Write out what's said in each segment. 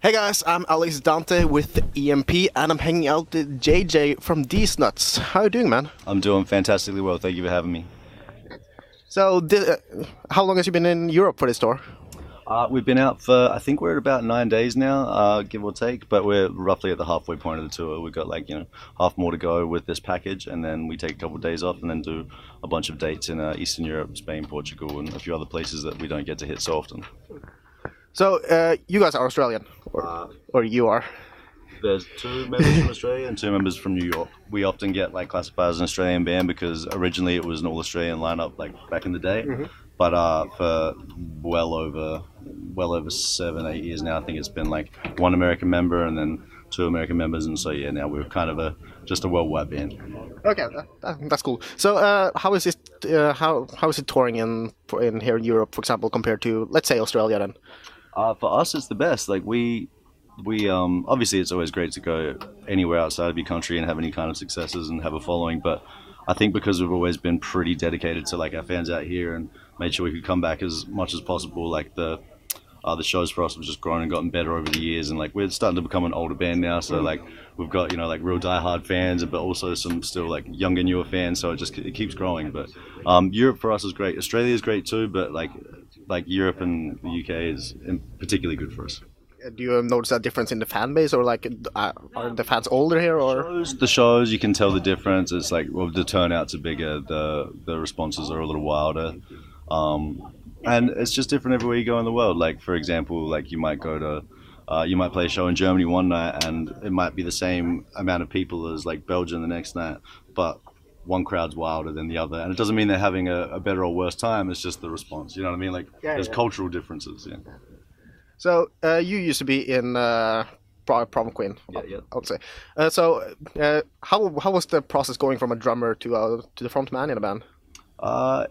Hey guys, I'm Alex Dante with EMP and I'm hanging out with JJ from Deez Nuts. How you doing, man? I'm doing fantastically well. Thank you for having me. So, how long has you been in Europe for this tour? We've been out for, I think we're at about 9 days now, give or take, but we're roughly at the halfway point of the tour. We've got half more to go with this package, and then we take a couple of days off and then do a bunch of dates in Eastern Europe, Spain, Portugal, and a few other places that we don't get to hit so often. So, you guys are Australian, or you are? There's 2 members from Australia and 2 members from New York. We often get classified as an Australian band because originally it was an all-Australian lineup back in the day. Mm-hmm. But for well over 7-8 years now, I think it's been 1 American member and then 2 American members, and so yeah, now we're kind of just a worldwide band. Okay, that's cool. So how is it? How is it touring in here in Europe, for example, compared to, let's say, Australia then? For us, it's the best. We obviously it's always great to go anywhere outside of your country and have any kind of successes and have a following, but I think because we've always been pretty dedicated to our fans out here and made sure we could come back as much as possible, the shows for us have just grown and gotten better over the years, and we're starting to become an older band now, so we've got real diehard fans, but also some still younger, newer fans, so it keeps growing. But Europe for us is great. Australia is great too, but Europe and the UK is particularly good for us. Do you notice that difference in the fan base, or are the fans older here, or the shows you can tell the difference? It's the turnouts are bigger, the responses are a little wilder, and it's just different everywhere you go in the world. For example, you might go to you might play a show in Germany one night and it might be the same amount of people as Belgium the next night, but one crowd's wilder than the other, and it doesn't mean they're having a better or worse time. It's just the response. You know what I mean? There's cultural differences. Yeah. So you used to be in Prom Queen, yeah. I would say. How was the process going from a drummer to the front man in a band?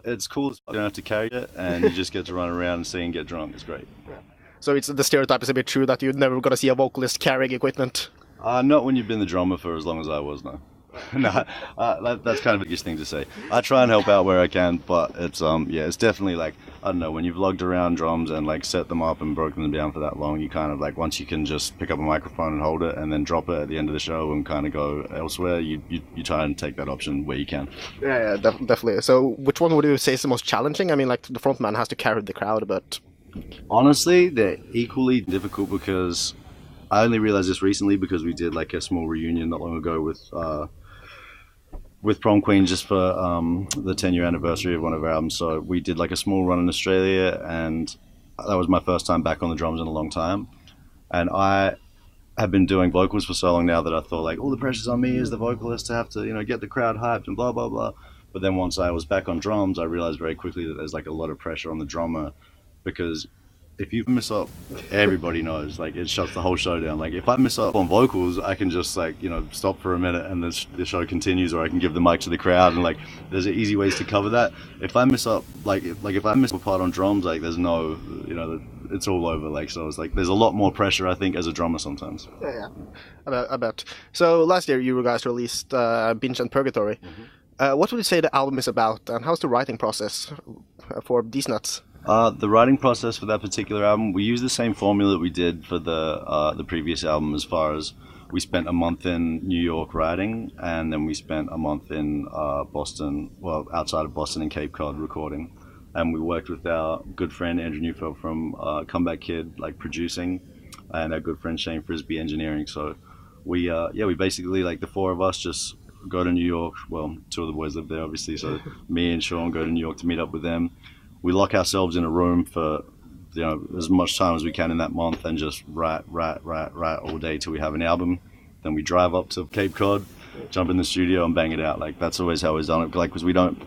It's cool. You don't have to carry it, and you just get to run around and sing and get drunk. It's great. Yeah. So the stereotype is a bit true that you're never gonna see a vocalist carrying equipment. Not when you've been the drummer for as long as I was, no. No, that's kind of the biggest thing to say. I try and help out where I can, but it's it's definitely I don't know, when you've lugged around drums and set them up and broken them down for that long, you kind of once you can just pick up a microphone and hold it and then drop it at the end of the show and kind of go elsewhere, you try and take that option where you can. Yeah, definitely. So which one would you say is the most challenging? I mean, the front man has to carry the crowd, but honestly, they're equally difficult, because I only realized this recently because we did a small reunion not long ago with Prom Queen just for the 10-year anniversary of one of our albums. So we did a small run in Australia, and that was my first time back on the drums in a long time. And I have been doing vocals for so long now that I thought all the pressure's on me as the vocalist to have to get the crowd hyped and blah blah blah. But then once I was back on drums, I realized very quickly that there's a lot of pressure on the drummer, because if you mess up, everybody knows. It shuts the whole show down. If I mess up on vocals, I can just stop for a minute and the show continues, or I can give the mic to the crowd, and there's easy ways to cover that. If I mess up, if I miss a part on drums, there's no, it's all over. So it's there's a lot more pressure, I think, as a drummer sometimes. Yeah, I bet. So last year you guys released Binge and Purgatory. Mm-hmm. What would you say the album is about, and how's the writing process for Deez Nuts? The writing process for that particular album, we used the same formula that we did for the previous album, as far as we spent a month in New York writing, and then we spent a month in Boston, outside of Boston in Cape Cod recording. And we worked with our good friend Andrew Neufeld from Comeback Kid, producing, and our good friend Shane Frisbee engineering. So we basically, the 4 of us just go to New York. Well, 2 of the boys live there, obviously, so me and Sean go to New York to meet up with them. We lock ourselves in a room for as much time as we can in that month, and just write all day till we have an album. Then we drive up to Cape Cod, jump in the studio and bang it out. That's always how we've done it, because we don't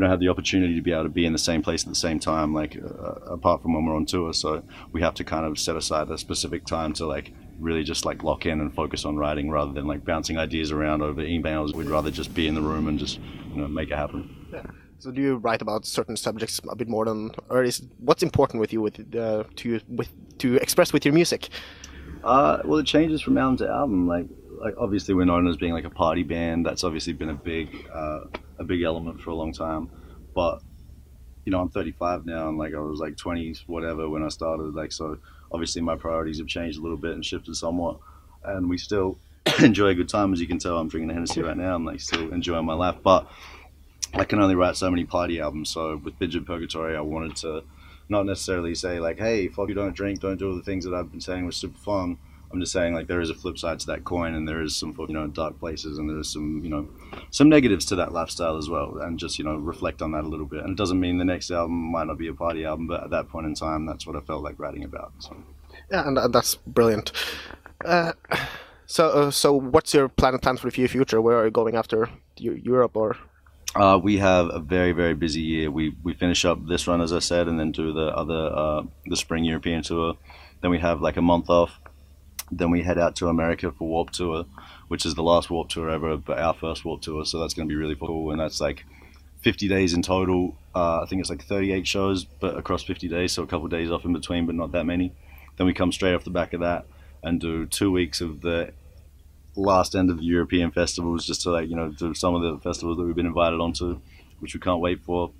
have the opportunity to be able to be in the same place at the same time, apart from when we're on tour. So we have to kind of set aside a specific time to really just lock in and focus on writing, rather than bouncing ideas around over emails. We'd rather just be in the room and just make it happen. Yeah. So do you write about certain subjects a bit more than, or what's important with you to express with your music? Well, it changes from album to album. Obviously we're known as being a party band. That's obviously been a big element for a long time. But I'm 35 now, and I was 20s whatever when I started. So obviously my priorities have changed a little bit and shifted somewhat, and we still enjoy a good time. As you can tell, I'm drinking a Hennessy right now. I'm like still enjoying my life, but I can only write so many party albums. So with Binge and Purgatory, I wanted to not necessarily say like, hey, fuck you, don't drink, don't do all the things that I've been saying was super fun. I'm just saying like there is a flip side to that coin, and there is some dark places, and there is some negatives to that lifestyle as well, and just reflect on that a little bit. And it doesn't mean the next album might not be a party album, but at that point in time, that's what I felt like writing about. So. Yeah, and that's brilliant. So what's your plans for the future? Where are you going after Europe or? We have a very, very busy year. We finish up this run, as I said, and then do the other the spring European tour. Then we have like a month off. Then we head out to America for Warped Tour, which is the last Warped Tour ever, but our first Warped Tour. So that's going to be really cool, and that's like 50 days in total. I think it's like 38 shows, but across 50 days, so a couple of days off in between, but not that many. Then we come straight off the back of that and do 2 weeks of the last end of the European festivals, just to do some of the festivals that we've been invited onto, which we can't wait for.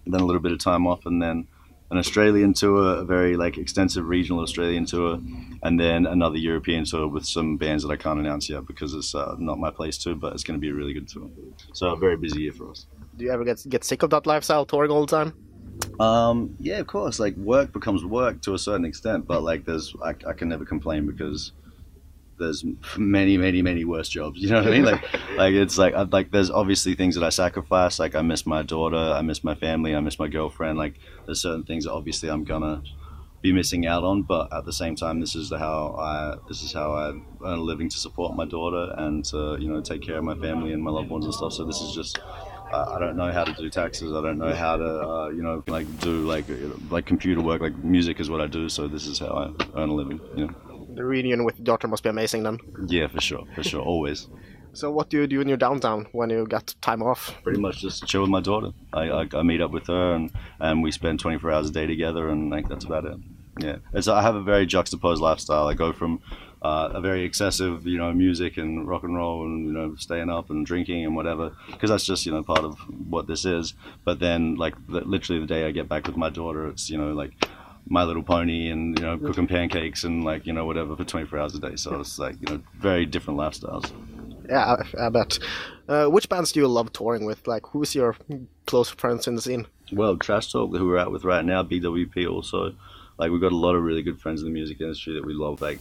And then a little bit of time off, and then an Australian tour, a very extensive regional Australian tour, and then another European tour with some bands that I can't announce yet because it's not my place to, but it's going to be a really good tour. So a very busy year for us. Do you ever get sick of that lifestyle, touring all the time? Yeah, of course. Like work becomes work to a certain extent, but I can never complain because there's many worse jobs. You know what I mean? There's obviously things that I sacrifice. Like I miss my daughter, I miss my family, I miss my girlfriend. Like there's certain things that obviously I'm gonna be missing out on. But at the same time, this is how I earn a living to support my daughter and to take care of my family and my loved ones and stuff. So this is just. I don't know how to do taxes. I don't know how to do computer work. Like music is what I do. So this is how I earn a living. The reunion with your daughter must be amazing then. Yeah, for sure, always. So what do you do in your downtime when you got time off? Pretty much just chill with my daughter. I meet up with her and we spend 24 hours a day together, and that's about it. Yeah, I have a very juxtaposed lifestyle. I go from a very excessive, music and rock and roll and, staying up and drinking and whatever, because that's just, part of what this is. But then, literally the day I get back with my daughter, it's, My Little Pony and, cooking pancakes and, whatever for 24 hours a day. So it's, very different lifestyles. Yeah, I bet. Which bands do you love touring with? Like, who's your close friends in the scene? Well, Trash Talk, who we're out with right now, BWP also. We've got a lot of really good friends in the music industry that we love, like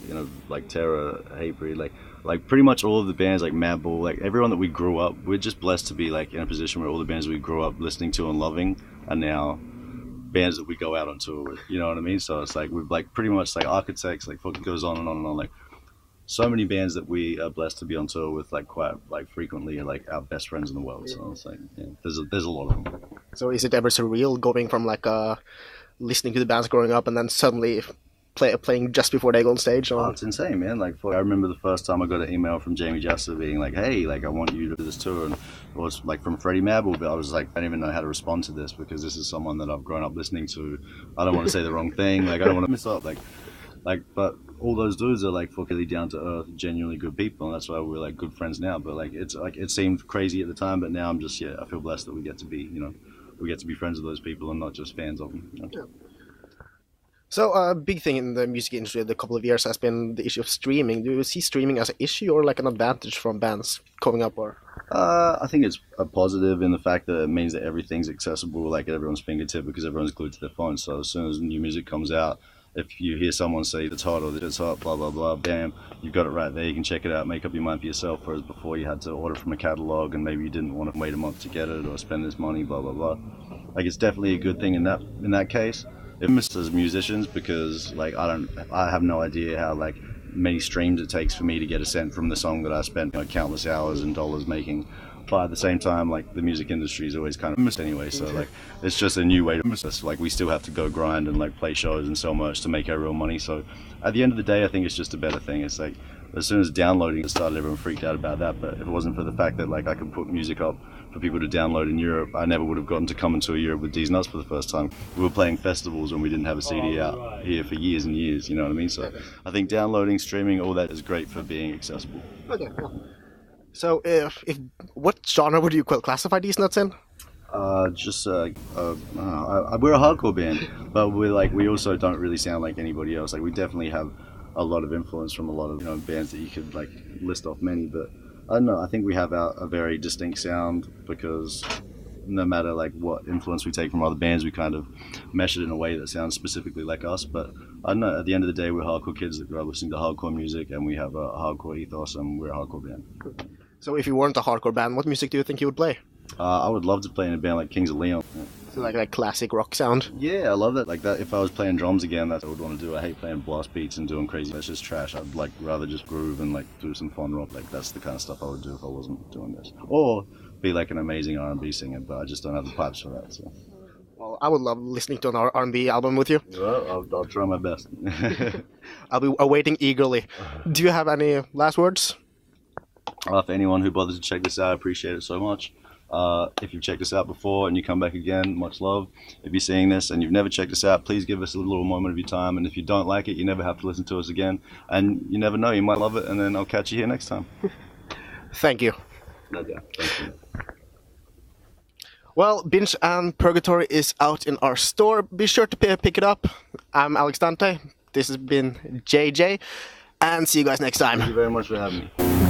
Terror, Hatebreed, like pretty much all of the bands, like Madball, everyone that we grew up, we're just blessed to be in a position where all the bands we grew up listening to and loving are now bands that we go out on tour with, you know what I mean? So it's we've pretty much Architects, fucking goes on and on and on, so many bands that we are blessed to be on tour with quite frequently are our best friends in the world. So it's there's a lot of them. So is it ever surreal going from listening to the bands growing up and then suddenly playing just before they go on stage? Or? Oh, it's insane, man. I remember the first time I got an email from Jamie Jasser being hey, I want you to do this tour, and it was from Freddie Madball, but I was I don't even know how to respond to this because this is someone that I've grown up listening to. I don't want to say the wrong thing, I don't want to miss up, but all those dudes are really down to earth, genuinely good people, and that's why we're good friends now. But it's it seemed crazy at the time, but now I'm just I feel blessed that we get to be we get to be friends with those people and not just fans of them. Yeah. So a big thing in the music industry the couple of years has been the issue of streaming. Do you see streaming as an issue or an advantage from bands coming up? Or I think it's a positive in the fact that it means that everything's accessible at everyone's fingertip because everyone's glued to their phone. So as soon as new music comes out, if you hear someone say it's hot or it's hot, blah, blah, blah, bam, you've got it right there. You can check it out, make up your mind for yourself, whereas before you had to order from a catalog and maybe you didn't want to wait a month to get it or spend this money, blah, blah, blah. It's definitely a good thing in that case. It misses musicians because I have no idea how many streams it takes for me to get a cent from the song that I spent countless hours and dollars making. But at the same time, the music industry is always kind of missed anyway. So it's just a new way to miss us. We still have to go grind and play shows and sell merch to make our real money. So at the end of the day, I think it's just a better thing. It's as soon as downloading started, everyone freaked out about that. But if it wasn't for the fact that I could put music up for people to download in Europe, I never would have gotten to come into Europe with Deez Nuts for the first time. We were playing festivals when we didn't have a CD out here for years and years. You know what I mean? So I think downloading, streaming, all that is great for being accessible. Okay. So, if what genre would you classify Deez Nuts in? We're a hardcore band, but we also don't really sound like anybody else. Like we definitely have a lot of influence from a lot of bands that you could like list off many, but I don't know. I think we have a very distinct sound because no matter like what influence we take from other bands, we kind of mesh it in a way that sounds specifically like us. But I don't know. At the end of the day, we're hardcore kids that grew up listening to hardcore music, and we have a hardcore ethos, and we're a hardcore band. So if you weren't a hardcore band, what music do you think you would play? I would love to play in a band like Kings of Leon. So like classic rock sound? Yeah, I love that. Like that, if I was playing drums again, that's what I would want to do. I hate playing blast beats and doing crazy. That's just trash. I'd like rather just groove and like do some fun rock. Like that's the kind of stuff I would do if I wasn't doing this. Or be like an amazing R&B singer, but I just don't have the pipes for that. So. Well, I would love listening to an R&B album with you. Well, I'll try my best. I'll be awaiting eagerly. Do you have any last words? For anyone who bothers to check this out, I appreciate it so much. If you've checked us out before and you come back again, much love. If you're seeing this and you've never checked us out, please give us a little moment of your time. And if you don't like it, you never have to listen to us again. And you never know, you might love it, and then I'll catch you here next time. Thank you. Okay, thank you. Well, Binge and Purgatory is out in our store. Be sure to pick it up. I'm Alex Dante. This has been JJ. And see you guys next time. Thank you very much for having me.